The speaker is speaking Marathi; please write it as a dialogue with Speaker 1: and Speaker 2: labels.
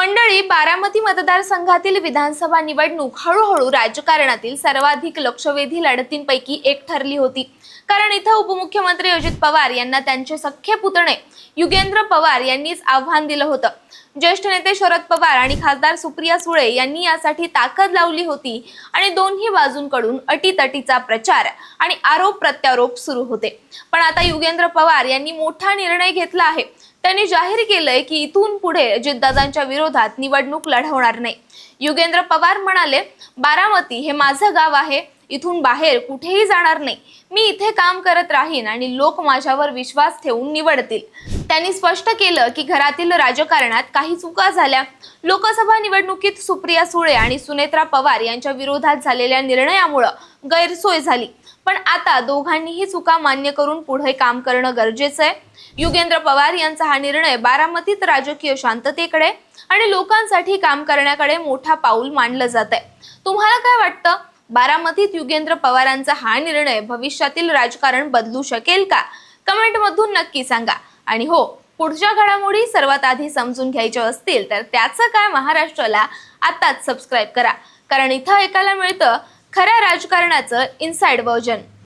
Speaker 1: मंडळी, बारामती मतदारसंघातील विधानसभा निवडणूक हळूहळू राजकारणातील सर्वाधिक लक्षवेधी लढतींपैकी एक ठरली होती। कारण इथं उपमुख्यमंत्री अजित पवार यांना त्यांचे सख्खे पुतणे युगेंद्र पवार यांनीच आव्हान दिलं होतं। ज्येष्ठ नेते शरद पवार आणि खासदार सुप्रिया सुळे यांनी यासाठी ताकद लावली होती आणि दोन्ही बाजूंकडून अटीतटीचा प्रचार आणि आरोप प्रत्यारोप सुरू होते। पण आता युगेंद्र पवार यांनी मोठा निर्णय घेतला आहे। त्यांनी जाहीर केलंय की इथून पुढे अजितदादांच्या विरोधात निवडणूक लढवणार नाही। युगेंद्र पवार म्हणाले, बारामती हे माझं गाव आहे, इथून बाहेर कुठेही जाणार नाही। मी इथे काम करत राहीन आणि लोक माझ्यावर विश्वास ठेवून निवडतील। त्यांनी स्पष्ट केलं की घरातील राजकारणात काही चुका झाल्या। लोकसभा निवडणुकीत सुप्रिया सुळे आणि सुनेत्रा पवार यांच्या विरोधात झालेल्या निर्णयामुळे गैरसोय झाली, पण आता दोघांनीही चुका मान्य करून पुढे काम करणं गरजेचं आहे। युगेंद्र पवार यांचा हा निर्णय बारामतीत राजकीय शांततेकडे आणि लोकांसाठी काम करण्याकडे मोठा पाऊल मानलं जात आहे। तुम्हाला काय वाटतं? बारामतीत युगेंद्र पवारांचा हा निर्णय भविष्यातील राजकारण बदलू शकेल का? कमेंट मधून नक्की सांगा। आणि हो, पुढच्या घडामोडी सर्वात आधी समजून घ्यायच्या असतील तर त्याचं काय महाराष्ट्राला आताच सबस्क्राईब करा, कारण इथं ऐकायला मिळतं खऱ्या राजकारणाचं इनसाइड व्हर्जन।